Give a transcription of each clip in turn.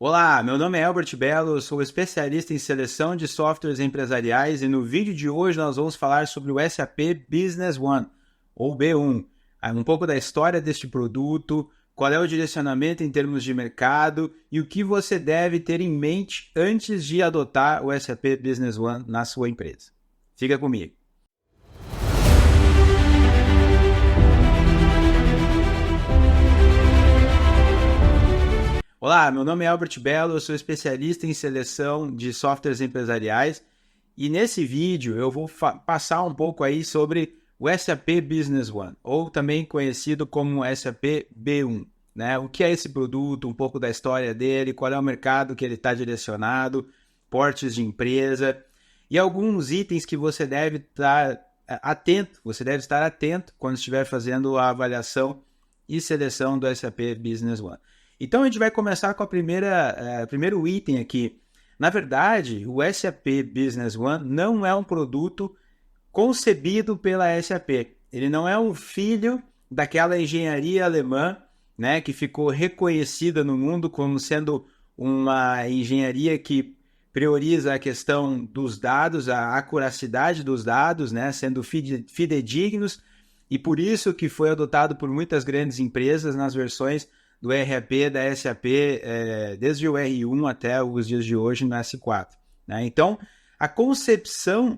Olá, meu nome é Albert Bello, eu sou especialista em seleção de softwares empresariais e no vídeo de hoje nós vamos falar sobre o SAP Business One, ou B1. Um pouco da história deste produto, qual é o direcionamento em termos de mercado e o que você deve ter em mente antes de adotar o SAP Business One na sua empresa. Fica comigo. Olá, meu nome é Albert Bello, eu sou especialista em seleção de softwares empresariais e nesse vídeo eu vou passar um pouco aí sobre o SAP Business One, ou também conhecido como SAP B1, né? O que é esse produto, um pouco da história dele, qual é o mercado que ele está direcionado, portes de empresa e alguns itens que você deve estar atento quando estiver fazendo a avaliação e seleção do SAP Business One. Então a gente vai começar com primeiro item aqui. Na verdade, o SAP Business One não é um produto concebido pela SAP. Ele não é um filho daquela engenharia alemã, né, que ficou reconhecida no mundo como sendo uma engenharia que prioriza a questão dos dados, a acuracidade dos dados, né, sendo fidedignos, e por isso que foi adotado por muitas grandes empresas nas versões do ERP da SAP, desde o R1 até os dias de hoje no S4. Né? Então, a concepção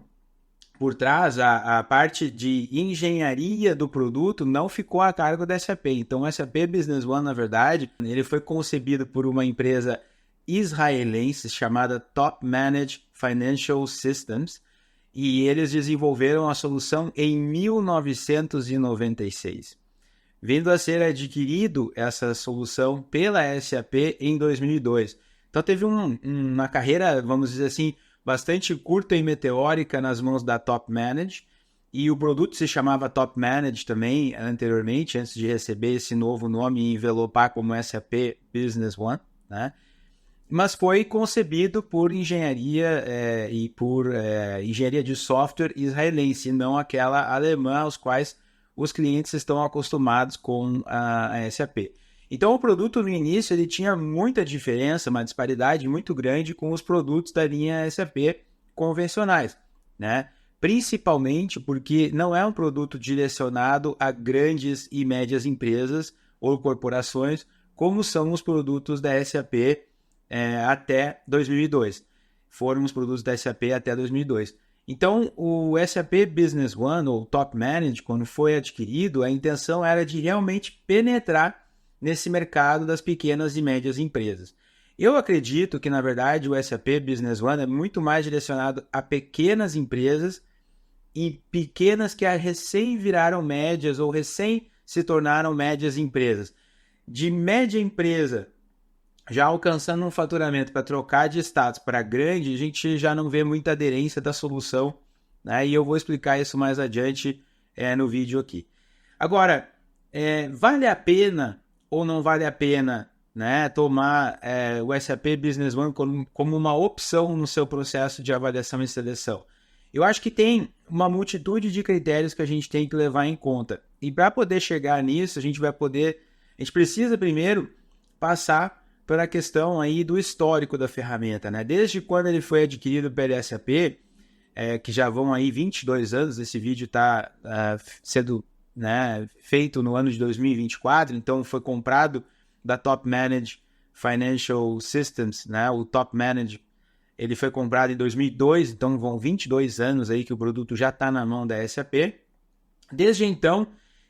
por trás, a parte de engenharia do produto não ficou a cargo da SAP. Então, o SAP Business One, na verdade, ele foi concebido por uma empresa israelense chamada Top Managed Financial Systems, e eles desenvolveram a solução em 1996. Vindo a ser adquirido essa solução pela SAP em 2002. Então teve uma carreira, vamos dizer assim, bastante curta e meteórica nas mãos da Top Manage, e o produto se chamava Top Manage também anteriormente, antes de receber esse novo nome e envelopar como SAP Business One, né? Mas foi concebido por engenharia e por engenharia de software israelense, não aquela alemã aos quais os clientes estão acostumados com a SAP. Então o produto no início ele tinha muita diferença, uma disparidade muito grande com os produtos da linha SAP convencionais, né? Principalmente porque não é um produto direcionado a grandes e médias empresas ou corporações, como são os produtos da SAP até 2002. Foram os produtos da SAP até 2002. Então, o SAP Business One, ou Top Managed, quando foi adquirido, a intenção era de realmente penetrar nesse mercado das pequenas e médias empresas. Eu acredito que, na verdade, o SAP Business One é muito mais direcionado a pequenas empresas e pequenas que recém viraram médias ou recém se tornaram médias empresas. De média empresa já alcançando um faturamento para trocar de status para grande, a gente já não vê muita aderência da solução, né? E eu vou explicar isso mais adiante no vídeo aqui. Agora, vale a pena ou não vale a pena, né, tomar o SAP Business One como uma opção no seu processo de avaliação e seleção? Eu acho que tem uma multitude de critérios que a gente tem que levar em conta. E para poder chegar nisso, a gente precisa primeiro passar pela questão aí do histórico da ferramenta, né? Desde quando ele foi adquirido pela SAP, que já vão aí 22 anos, esse vídeo está sendo feito no ano de 2024, então foi comprado da Top Managed Financial Systems, né? O Top Managed, ele foi comprado em 2002, então vão 22 anos aí que o produto já está na mão da SAP. Desde então,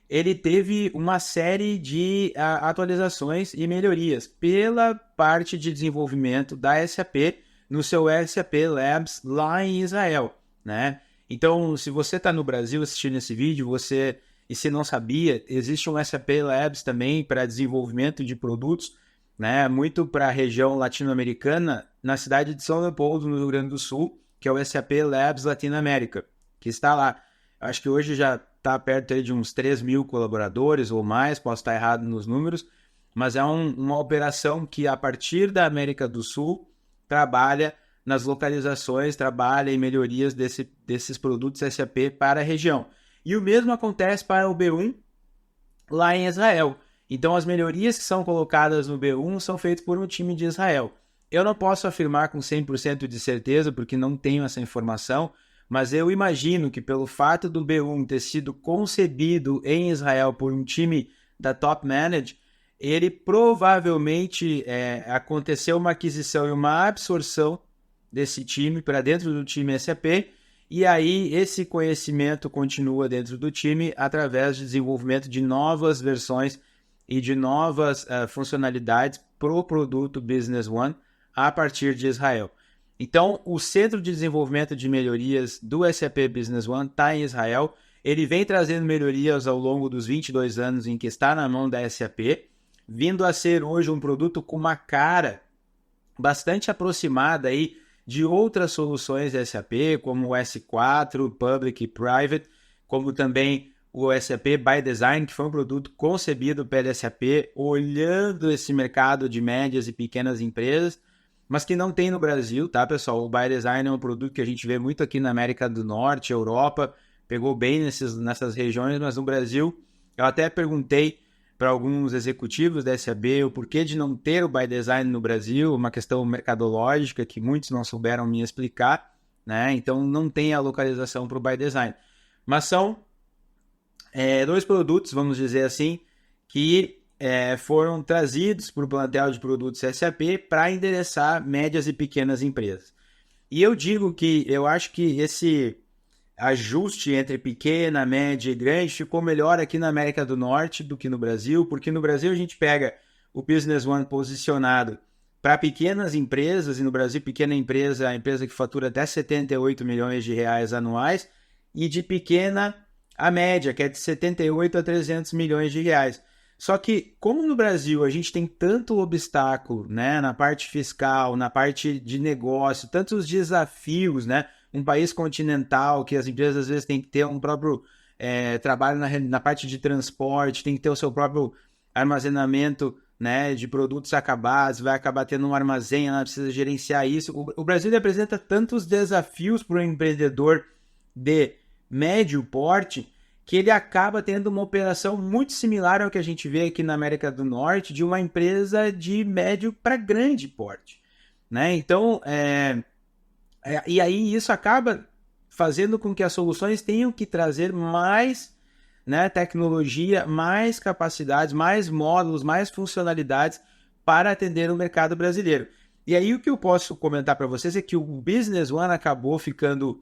ele teve uma série de atualizações e melhorias pela parte de desenvolvimento da SAP no seu SAP Labs lá em Israel, né? Então, se você está no Brasil assistindo esse vídeo, e se não sabia, existe um SAP Labs também para desenvolvimento de produtos, né? Muito para a região latino-americana, na cidade de São Leopoldo, no Rio Grande do Sul, que é o SAP Labs Latinoamérica, que está lá. Acho que hoje já está perto aí de uns 3 mil colaboradores ou mais, posso estar errado nos números, mas é uma operação que a partir da América do Sul trabalha nas localizações, trabalha em melhorias desses produtos SAP para a região. E o mesmo acontece para o B1 lá em Israel. Então as melhorias que são colocadas no B1 são feitas por um time de Israel. Eu não posso afirmar com 100% de certeza, porque não tenho essa informação, mas eu imagino que pelo fato do B1 ter sido concebido em Israel por um time da Top Manage, ele provavelmente aconteceu uma aquisição e uma absorção desse time para dentro do time SAP, e aí esse conhecimento continua dentro do time através de desenvolvimento de novas versões e de novas funcionalidades para o produto Business One a partir de Israel. Então, o Centro de Desenvolvimento de Melhorias do SAP Business One está em Israel. Ele vem trazendo melhorias ao longo dos 22 anos em que está na mão da SAP, vindo a ser hoje um produto com uma cara bastante aproximada aí de outras soluções da SAP, como o S4, Public e Private, como também o SAP by Design, que foi um produto concebido pela SAP, olhando esse mercado de médias e pequenas empresas, mas que não tem no Brasil, tá, pessoal? O by Design é um produto que a gente vê muito aqui na América do Norte, Europa, pegou bem nessas regiões, mas no Brasil, eu até perguntei para alguns executivos da SAP o porquê de não ter o by Design no Brasil, uma questão mercadológica que muitos não souberam me explicar, né? Então não tem a localização para o by Design. Mas são dois produtos, vamos dizer assim, que foram trazidos para o plantel de produtos SAP para endereçar médias e pequenas empresas. E eu digo que eu acho que esse ajuste entre pequena, média e grande ficou melhor aqui na América do Norte do que no Brasil, porque no Brasil a gente pega o Business One posicionado para pequenas empresas, e no Brasil pequena empresa é a empresa que fatura até 78 milhões de reais anuais, e de pequena a média, que é de 78 a 300 milhões de reais. Só que, como no Brasil a gente tem tanto obstáculo, né, na parte fiscal, na parte de negócio, tantos desafios, né, um país continental que as empresas às vezes têm que ter um próprio trabalho na parte de transporte, tem que ter o seu próprio armazenamento, né, de produtos acabados, vai acabar tendo um armazém, ela precisa gerenciar isso. O Brasil apresenta tantos desafios para o empreendedor de médio porte, que ele acaba tendo uma operação muito similar ao que a gente vê aqui na América do Norte, de uma empresa de médio para grande porte, né? Então, e aí isso acaba fazendo com que as soluções tenham que trazer mais, né, tecnologia, mais capacidades, mais módulos, mais funcionalidades para atender o mercado brasileiro. E aí o que eu posso comentar para vocês é que o Business One acabou ficando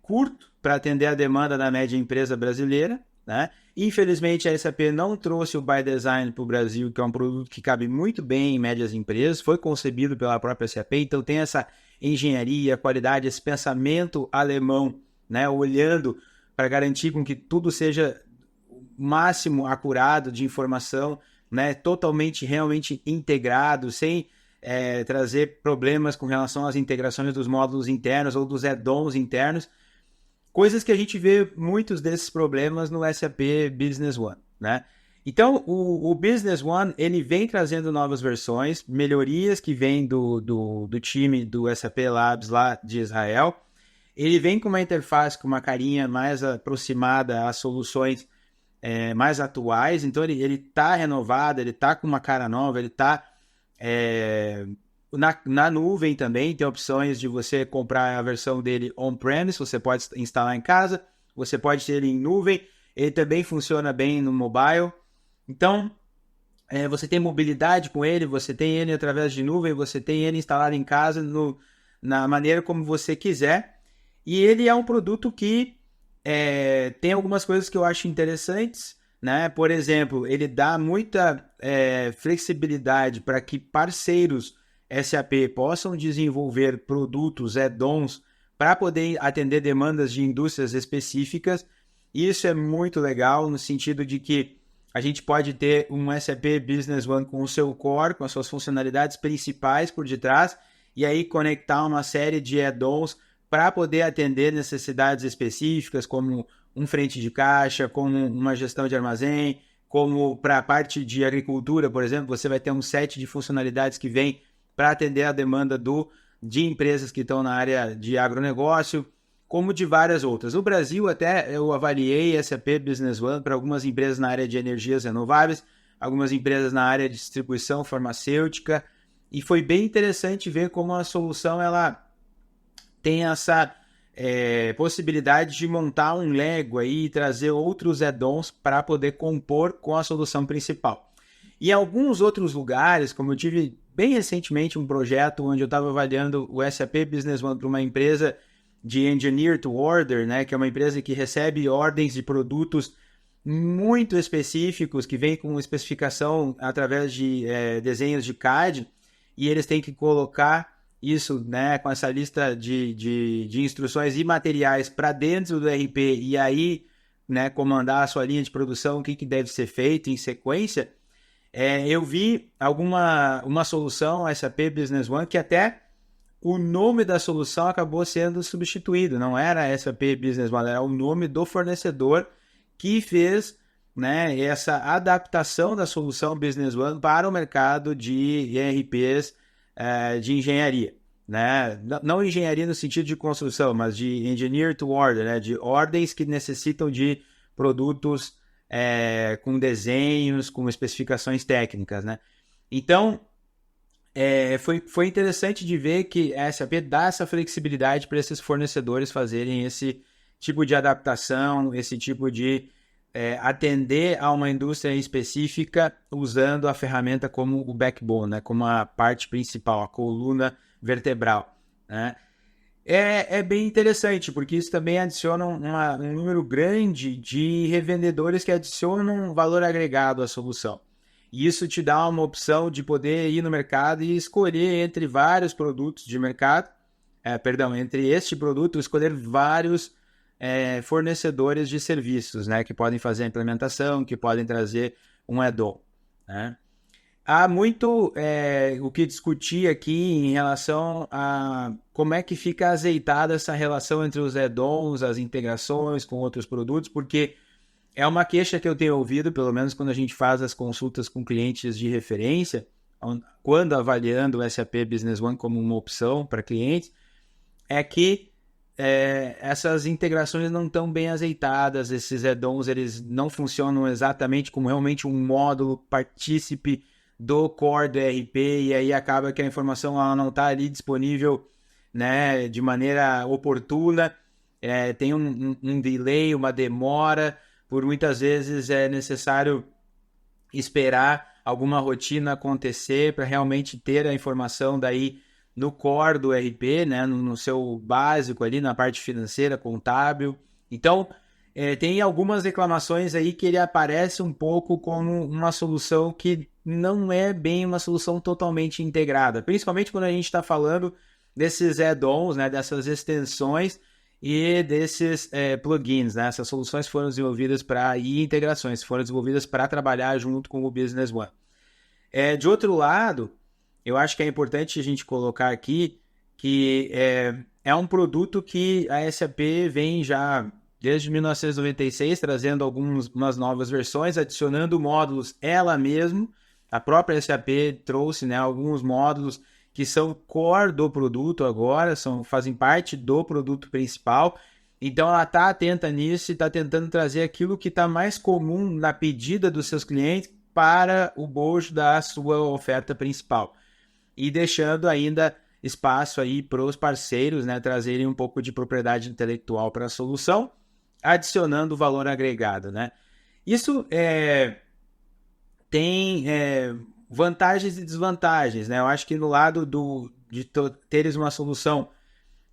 curto para atender a demanda da média empresa brasileira, né? Infelizmente a SAP não trouxe o by Design para o Brasil, que é um produto que cabe muito bem em médias empresas, foi concebido pela própria SAP, então tem essa engenharia, qualidade, esse pensamento alemão, né? Olhando para garantir com que tudo seja o máximo acurado de informação, né? Totalmente, realmente integrado, sem trazer problemas com relação às integrações dos módulos internos ou dos add-ons internos, coisas que a gente vê muitos desses problemas no SAP Business One, né? Então, o Business One, ele vem trazendo novas versões, melhorias que vêm do time do SAP Labs lá de Israel. Ele vem com uma interface, com uma carinha mais aproximada às soluções mais atuais, então ele está renovado, ele está com uma cara nova, ele está na nuvem também, tem opções de você comprar a versão dele on-premise, você pode instalar em casa, você pode ter ele em nuvem, ele também funciona bem no mobile. Então, você tem mobilidade com ele, você tem ele através de nuvem, você tem ele instalado em casa na maneira como você quiser. E ele é um produto que tem algumas coisas que eu acho interessantes, né? Por exemplo, ele dá muita flexibilidade para que parceiros SAP possam desenvolver produtos, add-ons, para poder atender demandas de indústrias específicas. Isso é muito legal no sentido de que a gente pode ter um SAP Business One com o seu core, com as suas funcionalidades principais por detrás, e aí conectar uma série de add-ons para poder atender necessidades específicas, como um frente de caixa, como uma gestão de armazém, como para a parte de agricultura, por exemplo, você vai ter um set de funcionalidades que vem para atender a demanda de empresas que estão na área de agronegócio, como de várias outras. No Brasil, até eu avaliei SAP Business One para algumas empresas na área de energias renováveis, algumas empresas na área de distribuição farmacêutica, e foi bem interessante ver como a solução ela tem essa possibilidade de montar um Lego aí e trazer outros add-ons para poder compor com a solução principal. E em alguns outros lugares, como eu tive bem recentemente um projeto onde eu estava avaliando o SAP Business One para uma empresa de Engineer to Order, né, que é uma empresa que recebe ordens de produtos muito específicos, que vem com especificação através de desenhos de CAD, e eles têm que colocar isso, né, com essa lista de instruções e materiais para dentro do RP, e aí, né, comandar a sua linha de produção, o que deve ser feito em sequência. Eu vi uma solução, a SAP Business One, que até o nome da solução acabou sendo substituído. Não era SAP Business One, era o nome do fornecedor que fez, né, essa adaptação da solução Business One para o mercado de ERPs de engenharia. Né? Não engenharia no sentido de construção, mas de engineer to order, né? De ordens que necessitam de produtos com desenhos, com especificações técnicas. Né? Então, foi interessante de ver que a SAP dá essa flexibilidade para esses fornecedores fazerem esse tipo de adaptação, esse tipo de atender a uma indústria específica usando a ferramenta como o backbone, né? Como a parte principal, a coluna vertebral. Né? É bem interessante, porque isso também adiciona um número grande de revendedores que adicionam valor agregado à solução. E isso te dá uma opção de poder ir no mercado e escolher entre vários produtos de mercado, entre este produto, escolher vários fornecedores de serviços, né, que podem fazer a implementação, que podem trazer um add-on. Né? Há muito o que discutir aqui em relação a como é que fica azeitada essa relação entre os add-ons, as integrações com outros produtos, porque é uma queixa que eu tenho ouvido, pelo menos quando a gente faz as consultas com clientes de referência, quando avaliando o SAP Business One como uma opção para clientes, é que essas integrações não estão bem azeitadas, esses add-ons eles não funcionam exatamente como realmente um módulo partícipe do core do ERP, e aí acaba que a informação ela não está ali disponível, né, de maneira oportuna, tem um delay, uma demora, por muitas vezes é necessário esperar alguma rotina acontecer para realmente ter a informação daí no core do ERP, né, no seu básico ali, na parte financeira, contábil. Então, tem algumas reclamações aí que ele aparece um pouco como uma solução que não é bem uma solução totalmente integrada, principalmente quando a gente está falando desses add-ons, né, dessas extensões e desses plugins. Né? Essas soluções foram desenvolvidas e integrações foram desenvolvidas para trabalhar junto com o Business One. De outro lado, eu acho que é importante a gente colocar aqui que é um produto que a SAP vem já desde 1996 trazendo algumas novas versões, adicionando módulos ela mesma. A própria SAP trouxe, né, alguns módulos que são core do produto agora, fazem parte do produto principal. Então ela está atenta nisso e está tentando trazer aquilo que está mais comum na pedida dos seus clientes para o bojo da sua oferta principal. E deixando ainda espaço aí para os parceiros, né, trazerem um pouco de propriedade intelectual para a solução, adicionando valor agregado. Né? Isso tem vantagens e desvantagens. Né? Eu acho que no lado de teres uma solução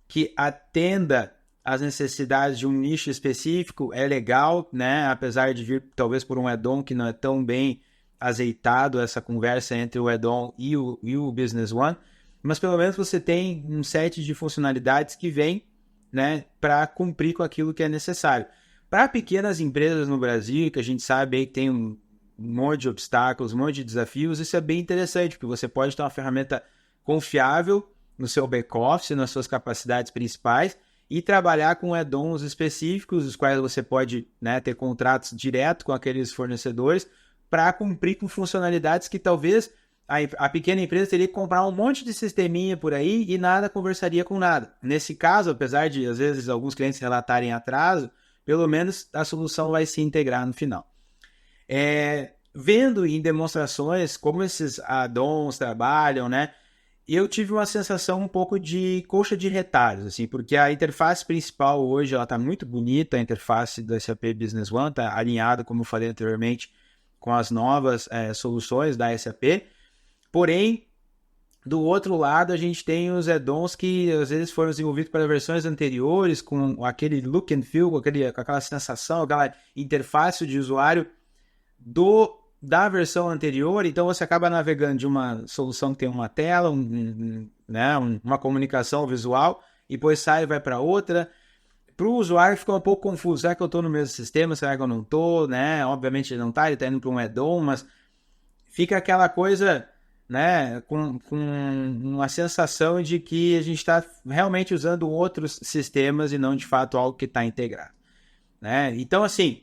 que atenda às necessidades de um nicho específico é legal, né? Apesar de vir talvez por um add-on que não é tão bem azeitado essa conversa entre o add-on e o Business One, mas pelo menos você tem um set de funcionalidades que vem, né, para cumprir com aquilo que é necessário. Para pequenas empresas no Brasil, que a gente sabe aí que tem um monte de obstáculos, um monte de desafios, isso é bem interessante, porque você pode ter uma ferramenta confiável no seu back-office, nas suas capacidades principais, e trabalhar com add-ons específicos, os quais você pode, né, ter contratos direto com aqueles fornecedores, para cumprir com funcionalidades que talvez a pequena empresa teria que comprar um monte de sisteminha por aí e nada conversaria com nada. Nesse caso, apesar de às vezes alguns clientes relatarem atraso, pelo menos a solução vai se integrar no final. Vendo em demonstrações como esses add-ons trabalham, né, eu tive uma sensação um pouco de coxa de retalhos, assim, porque a interface principal hoje, ela está muito bonita, a interface do SAP Business One está alinhada, como eu falei anteriormente, com as novas soluções da SAP, porém, do outro lado, a gente tem os add-ons que às vezes foram desenvolvidos para versões anteriores, com aquele look and feel, com aquela sensação, aquela interface de usuário da versão anterior. Então você acaba navegando de uma solução que tem uma tela, né, uma comunicação visual, e depois sai e vai para outra. Para o usuário fica um pouco confuso. Será que eu estou no mesmo sistema? Será que eu não estou? Né? Obviamente ele não está, ele está indo para um add-on, mas fica aquela coisa, né, com uma sensação de que a gente está realmente usando outros sistemas e não de fato algo que está integrado. Né? Então, assim,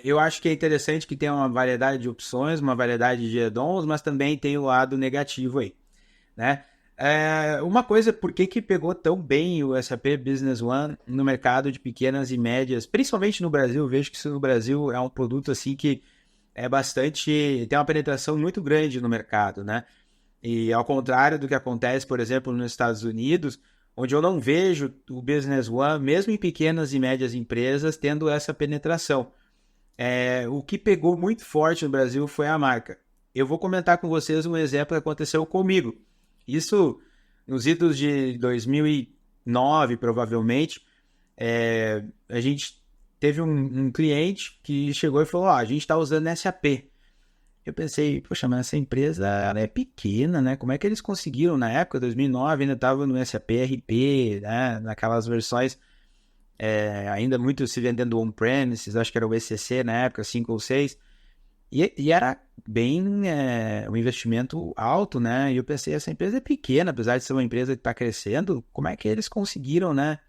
eu acho que é interessante que tenha uma variedade de opções, uma variedade de add-ons, mas também tem o lado negativo aí. Né? Uma coisa, por que pegou tão bem o SAP Business One no mercado de pequenas e médias, principalmente no Brasil? Eu vejo que isso no Brasil é um produto assim que tem uma penetração muito grande no mercado, né? E ao contrário do que acontece, por exemplo, nos Estados Unidos, onde eu não vejo o Business One, mesmo em pequenas e médias empresas, tendo essa penetração. O que pegou muito forte no Brasil foi a marca. Eu vou comentar com vocês um exemplo que aconteceu comigo. Isso nos idos de 2009, provavelmente, a gente teve um cliente que chegou e falou, a gente está usando SAP. Eu pensei, poxa, mas essa empresa ela é pequena, né? Como é que eles conseguiram, na época, 2009, ainda estava no SAP RP, né? Naquelas versões ainda muito se vendendo on-premises, acho que era o ECC na época, 5 ou 6, e era bem um investimento alto, né? E eu pensei, essa empresa é pequena, apesar de ser uma empresa que está crescendo, como é que eles conseguiram, né,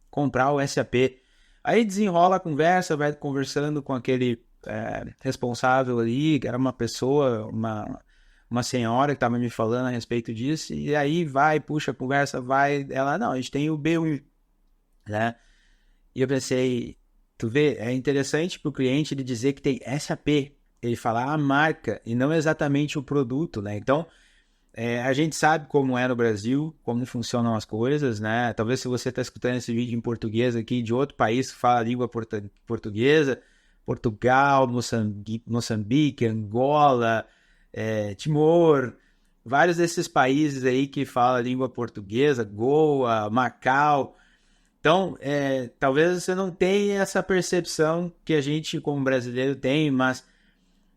comprar o SAP? Aí desenrola a conversa, vai conversando com aquele responsável ali, que era uma pessoa, uma senhora que estava me falando a respeito disso, e aí puxa a conversa, ela, não, a gente tem o B1, né? E eu pensei, tu vê, é interessante para o cliente ele dizer que tem SAP, ele falar a marca e não exatamente o produto, né? Então, a gente sabe como é no Brasil, como funcionam as coisas, né? Talvez se você está escutando esse vídeo em português aqui, de outro país que fala a língua portuguesa, Portugal, Moçambique, Angola, Timor, vários desses países aí que falam a língua portuguesa, Goa, Macau. Então, talvez você não tenha essa percepção que a gente como brasileiro tem, mas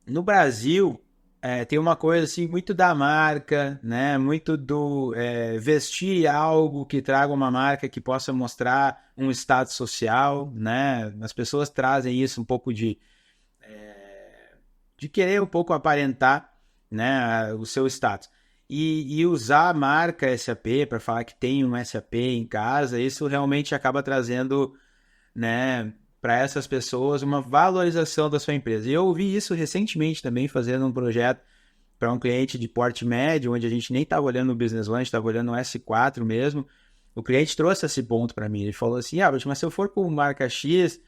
no Brasil tem uma coisa assim muito da marca, né? Muito do vestir algo que traga uma marca que possa mostrar um status social, né? As pessoas trazem isso um pouco de querer um pouco aparentar, né, o seu status. E usar a marca SAP para falar que tem um SAP em casa, isso realmente acaba trazendo, né, para essas pessoas uma valorização da sua empresa. E eu ouvi isso recentemente também, fazendo um projeto para um cliente de porte médio, onde a gente nem estava olhando o Business One, a gente estava olhando o S4 mesmo. O cliente trouxe esse ponto para mim. Ele falou assim, mas se eu for com marca X,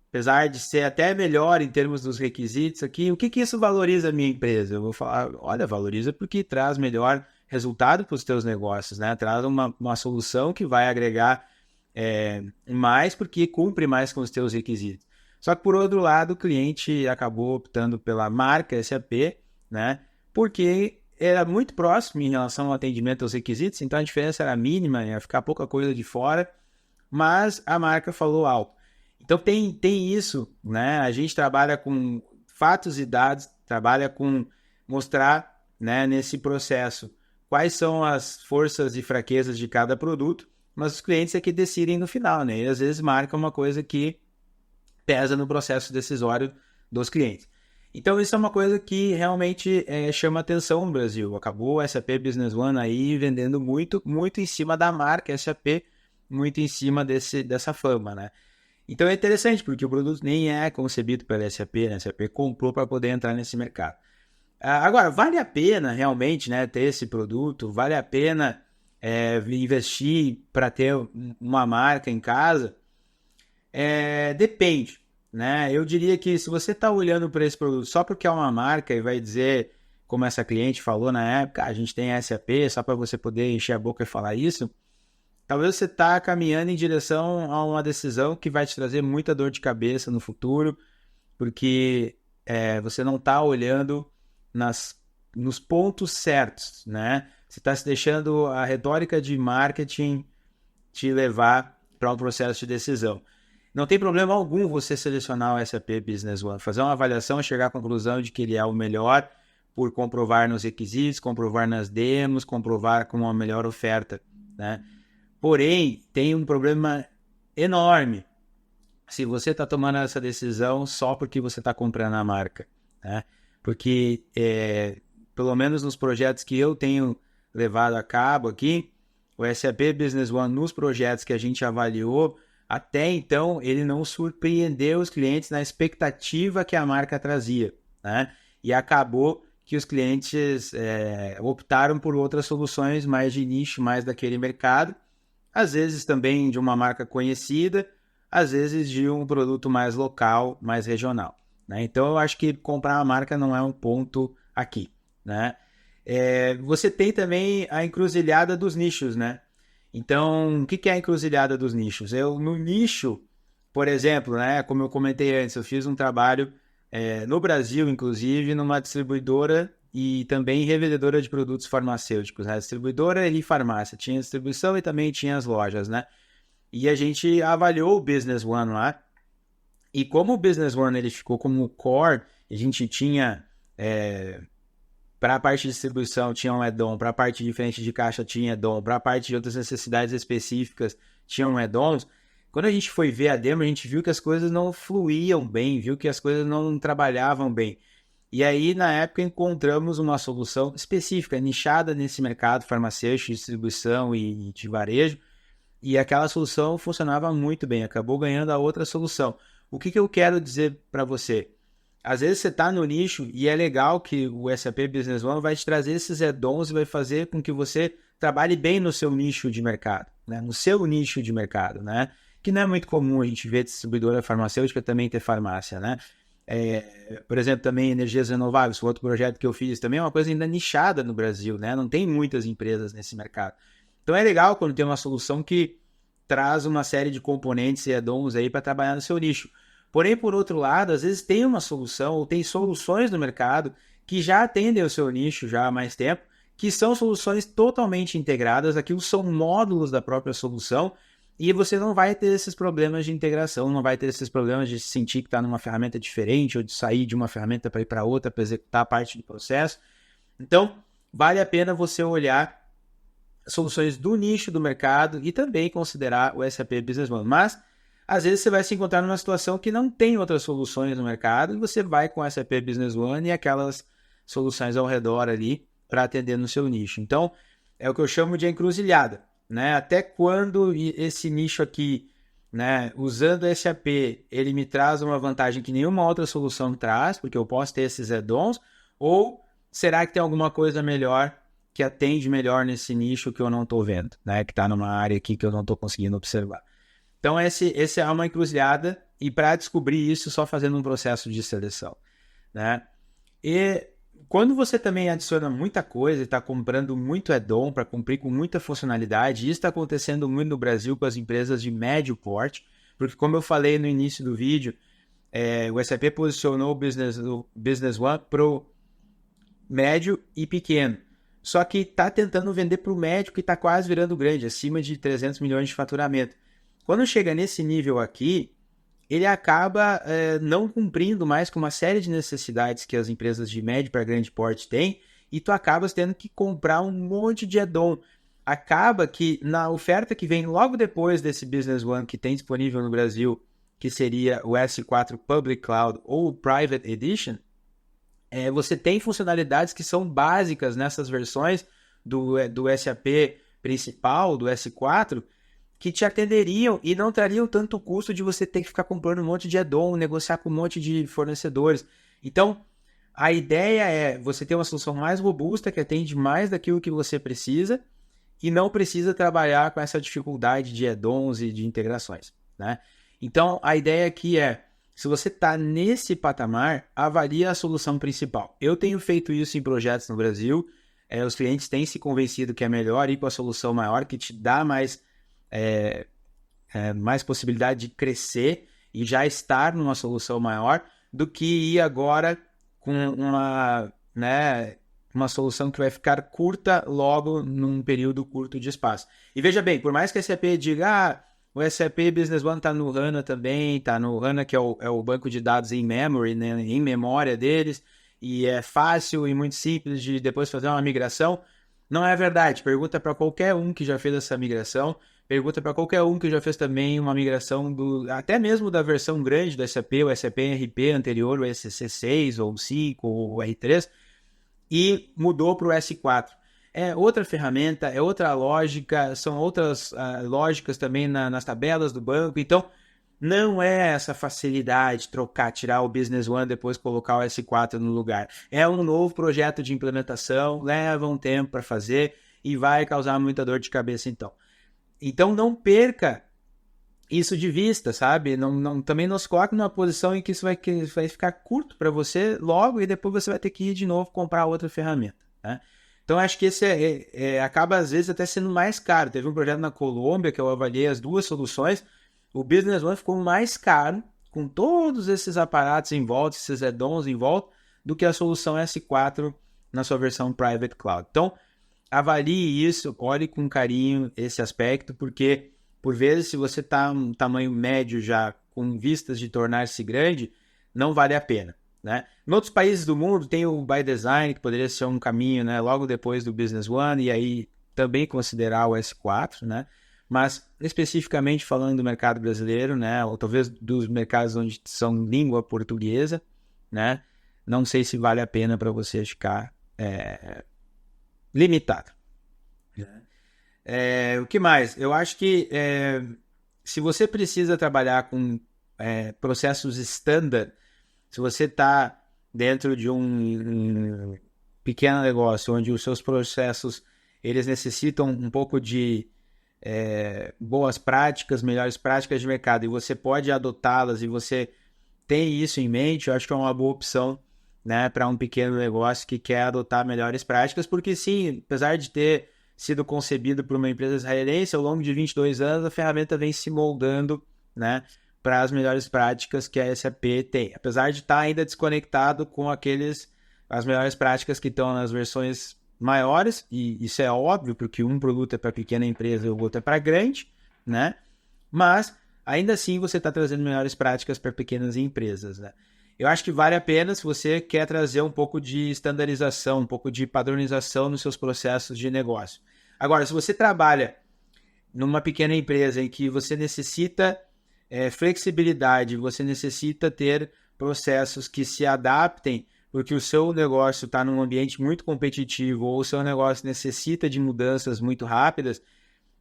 apesar de ser até melhor em termos dos requisitos aqui, o que isso valoriza a minha empresa? Eu vou falar, olha, valoriza porque traz melhor resultado para os teus negócios, né? Traz uma solução que vai agregar mais porque cumpre mais com os teus requisitos. Só que, por outro lado, o cliente acabou optando pela marca SAP, né? Porque era muito próximo em relação ao atendimento aos requisitos, então a diferença era mínima, ia ficar pouca coisa de fora, mas a marca falou alto. Então tem isso, né? A gente trabalha com fatos e dados, trabalha com mostrar, né, nesse processo quais são as forças e fraquezas de cada produto, mas os clientes é que decidem no final, né? E às vezes marca uma coisa que pesa no processo decisório dos clientes. Então isso é uma coisa que realmente chama atenção no Brasil. Acabou o SAP Business One aí vendendo muito, muito em cima da marca SAP, muito em cima dessa fama, né? Então é interessante, porque o produto nem é concebido pela SAP, né? A SAP comprou para poder entrar nesse mercado. Agora, vale a pena realmente, né, ter esse produto? Vale a pena investir para ter uma marca em casa? Depende, né? Eu diria que se você está olhando para esse produto só porque é uma marca e vai dizer como essa cliente falou na época, a gente tem SAP, só para você poder encher a boca e falar isso, talvez você está caminhando em direção a uma decisão que vai te trazer muita dor de cabeça no futuro, porque você não está olhando nos pontos certos, né? Você está se deixando a retórica de marketing te levar para um processo de decisão. Não tem problema algum você selecionar o SAP Business One, fazer uma avaliação e chegar à conclusão de que ele é o melhor por comprovar nos requisitos, comprovar nas demos, comprovar com uma melhor oferta, né? Porém, tem um problema enorme se você está tomando essa decisão só porque você está comprando a marca, né? Porque, pelo menos nos projetos que eu tenho levado a cabo aqui, o SAP Business One, nos projetos que a gente avaliou, até então, ele não surpreendeu os clientes na expectativa que a marca trazia, né? E acabou que os clientes optaram por outras soluções mais de nicho, mais daquele mercado, às vezes também de uma marca conhecida, às vezes de um produto mais local, mais regional, né? Então, eu acho que comprar a marca não é um ponto aqui, né? Você tem também a encruzilhada dos nichos, né? Então, o que é a encruzilhada dos nichos? No nicho, por exemplo, né, como eu comentei antes, eu fiz um trabalho no Brasil, inclusive, numa distribuidora e também revendedora de produtos farmacêuticos, né? Distribuidora e farmácia. Tinha distribuição e também tinha as lojas, né? E a gente avaliou o Business One lá. E como o Business One ele ficou como core, a gente tinha... para a parte de distribuição tinha um add-on, para a parte de frente de caixa tinha add-on, para a parte de outras necessidades específicas tinha um add-ons. Quando a gente foi ver a demo, a gente viu que as coisas não fluíam bem, viu que as coisas não trabalhavam bem. E aí, na época, encontramos uma solução específica, nichada nesse mercado farmacêutico, de distribuição e de varejo, e aquela solução funcionava muito bem, acabou ganhando a outra solução. O que eu quero dizer para você? Às vezes você está no nicho e é legal que o SAP Business One vai te trazer esses add-ons e vai fazer com que você trabalhe bem no seu nicho de mercado, né? No seu nicho de mercado, né? Que não é muito comum a gente ver distribuidora farmacêutica também ter farmácia, né? Por exemplo, também energias renováveis, outro projeto que eu fiz também é uma coisa ainda nichada no Brasil, né? Não tem muitas empresas nesse mercado. Então é legal quando tem uma solução que traz uma série de componentes e add-ons aí para trabalhar no seu nicho. Porém, por outro lado, às vezes tem uma solução ou tem soluções no mercado que já atendem o seu nicho já há mais tempo, que são soluções totalmente integradas, aquilo são módulos da própria solução, e você não vai ter esses problemas de integração, não vai ter esses problemas de sentir que está numa ferramenta diferente ou de sair de uma ferramenta para ir para outra para executar parte do processo. Então, vale a pena você olhar soluções do nicho do mercado e também considerar o SAP Business One. Mas, às vezes, você vai se encontrar numa situação que não tem outras soluções no mercado e você vai com o SAP Business One e aquelas soluções ao redor ali para atender no seu nicho. Então, é o que eu chamo de encruzilhada, né? Até quando esse nicho aqui, né, usando o SAP, ele me traz uma vantagem que nenhuma outra solução traz, porque eu posso ter esses add-ons, ou será que tem alguma coisa melhor que atende melhor nesse nicho que eu não estou vendo, né? Que está numa área aqui que eu não estou conseguindo observar. Então, esse é uma encruzilhada, e para descobrir isso, só fazendo um processo de seleção, né? E quando você também adiciona muita coisa e está comprando muito add-on para cumprir com muita funcionalidade, isso está acontecendo muito no Brasil com as empresas de médio porte, porque como eu falei no início do vídeo, o SAP posicionou o Business One para o médio e pequeno. Só que está tentando vender para o médio que está quase virando grande, acima de 300 milhões de faturamento. Quando chega nesse nível aqui, ele acaba não cumprindo mais com uma série de necessidades que as empresas de médio para grande porte têm, e tu acabas tendo que comprar um monte de add-on. Acaba que na oferta que vem logo depois desse Business One que tem disponível no Brasil, que seria o S4 Public Cloud ou o Private Edition, você tem funcionalidades que são básicas nessas versões do SAP principal, do S4, que te atenderiam e não trariam tanto custo de você ter que ficar comprando um monte de add-on, negociar com um monte de fornecedores. Então, a ideia é você ter uma solução mais robusta, que atende mais daquilo que você precisa e não precisa trabalhar com essa dificuldade de add-ons e de integrações, né? Então, a ideia aqui é Se você está nesse patamar, avalie a solução principal. Eu tenho feito isso em projetos no Brasil. Os clientes têm se convencido que é melhor ir com a solução maior, que te dá mais possibilidade de crescer e já estar numa solução maior, do que ir agora com uma solução que vai ficar curta logo num período curto de espaço. E veja bem, por mais que a SAP diga, o SAP Business One está no HANA também, está no HANA, que é o banco de dados em memory, né, em memória deles, e é fácil e muito simples de depois fazer uma migração. Não é verdade. Pergunta para qualquer um que já fez essa migração. Pergunta para qualquer um que já fez também uma migração até mesmo da versão grande do SAP, o SAP RP anterior, o SC6, ou o 5, ou o R3, e mudou para o S4. É outra ferramenta, é outra lógica, são outras lógicas também nas tabelas do banco. Então, não é essa facilidade trocar, tirar o Business One, depois colocar o S4 no lugar. É um novo projeto de implementação, leva um tempo para fazer e vai causar muita dor de cabeça então. Então não perca isso de vista, sabe? Também não se coloque numa posição em que isso vai ficar curto para você logo e depois você vai ter que ir de novo comprar outra ferramenta, né? Então acho que esse acaba às vezes até sendo mais caro. Teve um projeto na Colômbia que eu avaliei as duas soluções. O Business One ficou mais caro, com todos esses aparatos em volta, esses add-ons em volta, do que a solução S4 na sua versão Private Cloud. Então, avalie isso, olhe com carinho esse aspecto, porque, por vezes, se você está um tamanho médio já, com vistas de tornar-se grande, não vale a pena, né? Em outros países do mundo, tem o By Design, que poderia ser um caminho, né, logo depois do Business One, e aí também considerar o S4, né? Mas, especificamente falando do mercado brasileiro, né, ou talvez dos mercados onde são língua portuguesa, né, não sei se vale a pena para você ficar limitado. O que mais? Eu acho que se você precisa trabalhar com processos standard, se você está dentro de um pequeno negócio onde os seus processos eles necessitam um pouco de boas práticas, melhores práticas de mercado, e você pode adotá-las e você tem isso em mente, eu acho que é uma boa opção, né, para um pequeno negócio que quer adotar melhores práticas, porque sim, apesar de ter sido concebido por uma empresa israelense, ao longo de 22 anos a ferramenta vem se moldando, né, para as melhores práticas que a SAP tem, apesar de estar ainda desconectado com as melhores práticas que estão nas versões maiores, e isso é óbvio, porque um produto é para pequena empresa e o outro é para grande, né? Mas ainda assim você está trazendo melhores práticas para pequenas empresas, né? Eu acho que vale a pena se você quer trazer um pouco de estandarização, um pouco de padronização nos seus processos de negócio. Agora, se você trabalha numa pequena empresa em que você necessita flexibilidade, você necessita ter processos que se adaptem porque o seu negócio está num ambiente muito competitivo ou o seu negócio necessita de mudanças muito rápidas,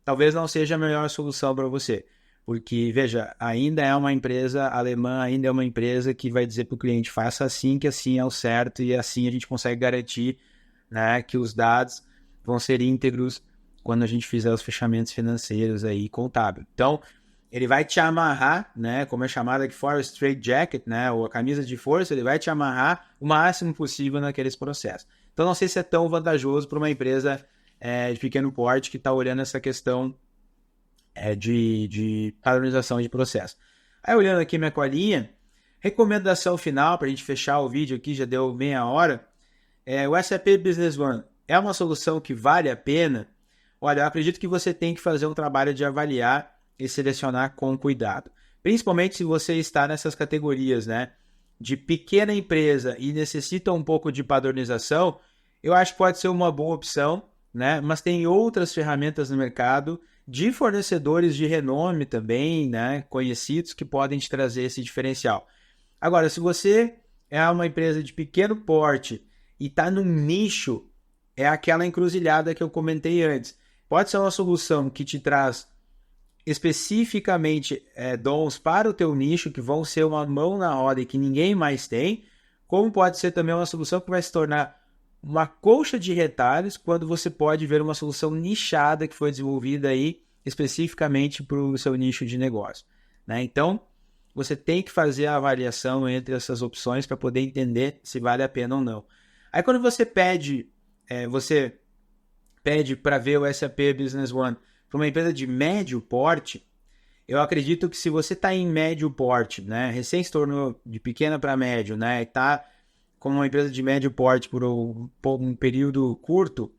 talvez não seja a melhor solução para você. Porque, veja, ainda é uma empresa alemã, ainda é uma empresa que vai dizer para o cliente, faça assim, que assim é o certo, e assim a gente consegue garantir, né, que os dados vão ser íntegros quando a gente fizer os fechamentos financeiros aí contábil. Então, ele vai te amarrar, né, como é chamado aqui fora, o straight jacket, né, ou a camisa de força, ele vai te amarrar o máximo possível naqueles processos. Então, não sei se é tão vantajoso para uma empresa de pequeno porte que está olhando essa questão de padronização de processo. Aí, olhando aqui minha colinha, recomendação final, para a gente fechar o vídeo aqui, já deu meia hora, o SAP Business One é uma solução que vale a pena? Olha, eu acredito que você tem que fazer um trabalho de avaliar e selecionar com cuidado. Principalmente se você está nessas categorias, né, de pequena empresa e necessita um pouco de padronização, eu acho que pode ser uma boa opção, né, mas tem outras ferramentas no mercado de fornecedores de renome também, né, conhecidos, que podem te trazer esse diferencial. Agora, se você é uma empresa de pequeno porte e está num nicho, é aquela encruzilhada que eu comentei antes. Pode ser uma solução que te traz especificamente dons para o teu nicho, que vão ser uma mão na roda e que ninguém mais tem, como pode ser também uma solução que vai se tornar uma colcha de retalhos, quando você pode ver uma solução nichada que foi desenvolvida aí especificamente para o seu nicho de negócio, né? Então, você tem que fazer a avaliação entre essas opções para poder entender se vale a pena ou não. Aí quando você pede para ver o SAP Business One para uma empresa de médio porte, eu acredito que se você está em médio porte, né, recém se tornou de pequena para médio, né, e está como uma empresa de médio porte por um período curto,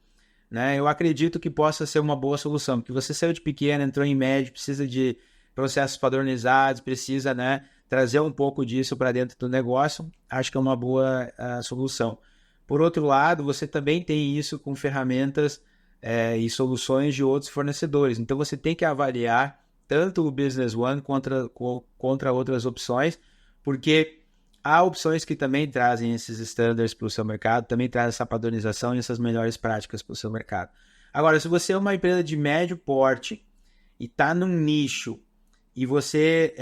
né, eu acredito que possa ser uma boa solução, porque você saiu de pequena, entrou em médio, precisa de processos padronizados, precisa, né, trazer um pouco disso para dentro do negócio, acho que é uma boa solução. Por outro lado, você também tem isso com ferramentas e soluções de outros fornecedores, então você tem que avaliar tanto o Business One contra outras opções, porque há opções que também trazem esses standards para o seu mercado, também trazem essa padronização e essas melhores práticas para o seu mercado. Agora, se você é uma empresa de médio porte e está num nicho e você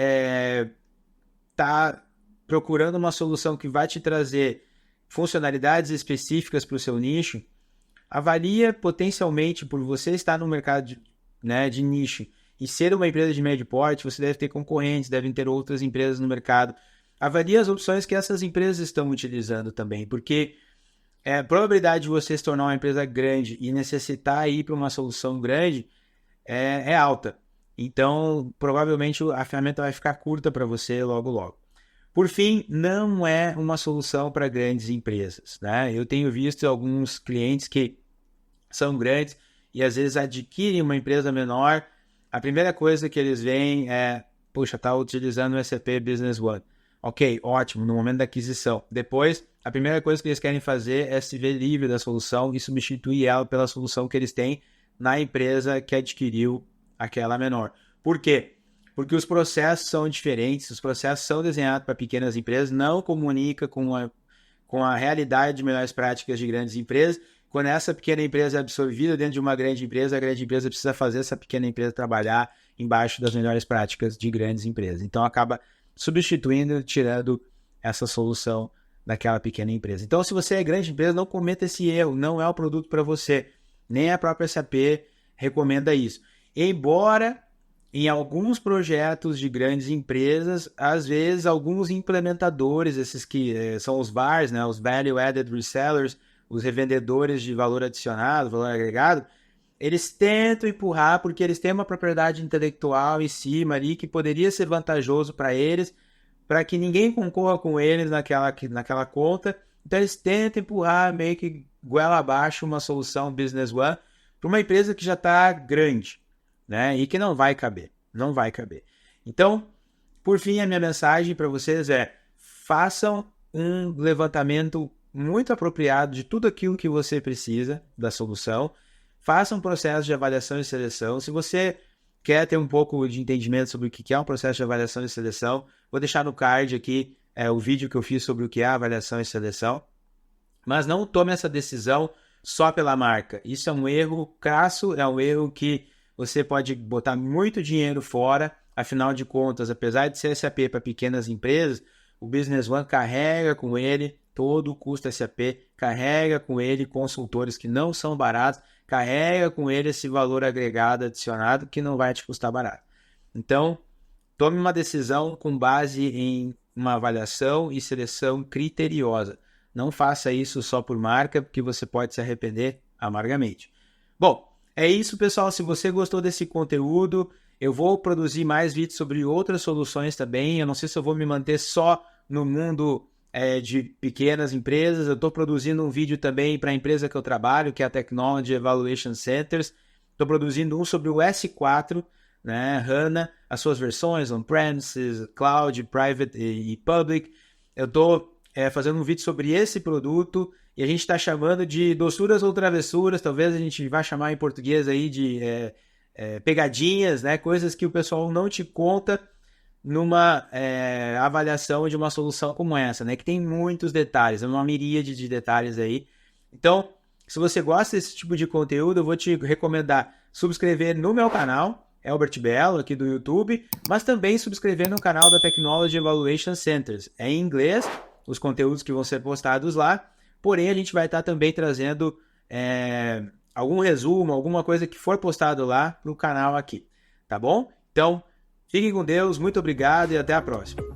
está procurando uma solução que vai te trazer funcionalidades específicas para o seu nicho, avalia potencialmente, por você estar no mercado de nicho e ser uma empresa de médio porte, você deve ter concorrentes, devem ter outras empresas no mercado. Avalie as opções que essas empresas estão utilizando também, porque a probabilidade de você se tornar uma empresa grande e necessitar ir para uma solução grande é alta. Então, provavelmente a ferramenta vai ficar curta para você logo, logo. Por fim, não é uma solução para grandes empresas, né? Eu tenho visto alguns clientes que são grandes e às vezes adquirem uma empresa menor. A primeira coisa que eles veem é, puxa, está utilizando o SAP Business One. Ok, ótimo, no momento da aquisição. Depois, a primeira coisa que eles querem fazer é se ver livre da solução e substituir ela pela solução que eles têm na empresa que adquiriu aquela menor. Por quê? Porque os processos são diferentes, os processos são desenhados para pequenas empresas, não comunica com a realidade de melhores práticas de grandes empresas. Quando essa pequena empresa é absorvida dentro de uma grande empresa, a grande empresa precisa fazer essa pequena empresa trabalhar embaixo das melhores práticas de grandes empresas. Então, acaba substituindo, tirando essa solução daquela pequena empresa. Então, se você é grande empresa, não cometa esse erro, não é o produto para você. Nem a própria SAP recomenda isso. Embora, em alguns projetos de grandes empresas, às vezes, alguns implementadores, esses que são os VARs, né, os Value Added Resellers, os revendedores de valor adicionado, valor agregado, eles tentam empurrar porque eles têm uma propriedade intelectual em cima ali que poderia ser vantajoso para eles, para que ninguém concorra com eles naquela conta. Então eles tentam empurrar meio que goela abaixo uma solução Business One para uma empresa que já está grande, né? E que não vai caber, não vai caber. Então, por fim, a minha mensagem para vocês é: façam um levantamento muito apropriado de tudo aquilo que você precisa da solução. Faça um processo de avaliação e seleção. Se você quer ter um pouco de entendimento sobre o que é um processo de avaliação e seleção, vou deixar no card aqui o vídeo que eu fiz sobre o que é avaliação e seleção. Mas não tome essa decisão só pela marca. Isso é um erro crasso, é um erro que você pode botar muito dinheiro fora. Afinal de contas, apesar de ser SAP para pequenas empresas, o Business One carrega com ele todo o custo SAP, carrega com ele consultores que não são baratos, carrega com ele esse valor agregado adicionado que não vai te custar barato. Então, tome uma decisão com base em uma avaliação e seleção criteriosa. Não faça isso só por marca, porque você pode se arrepender amargamente. Bom, é isso, pessoal. Se você gostou desse conteúdo, eu vou produzir mais vídeos sobre outras soluções também. Eu não sei se eu vou me manter só no mundo de pequenas empresas. Eu estou produzindo um vídeo também para a empresa que eu trabalho, que é a Technology Evaluation Centers. Estou produzindo um sobre o S4, né, HANA, as suas versões, on-premises, cloud, private e public. Eu estou fazendo um vídeo sobre esse produto e a gente está chamando de doçuras ou travessuras, talvez a gente vá chamar em português aí de pegadinhas, né, coisas que o pessoal não te conta numa avaliação de uma solução como essa, né, que tem muitos detalhes, uma miríade de detalhes aí. Então, se você gosta desse tipo de conteúdo, eu vou te recomendar subscrever no meu canal, Elbert Belo, aqui do YouTube, mas também subscrever no canal da Technology Evaluation Centers. É em inglês, os conteúdos que vão ser postados lá, porém a gente vai estar também trazendo algum resumo, alguma coisa que for postado lá para o canal aqui, tá bom? Então, Fiquem com Deus, muito obrigado e até a próxima.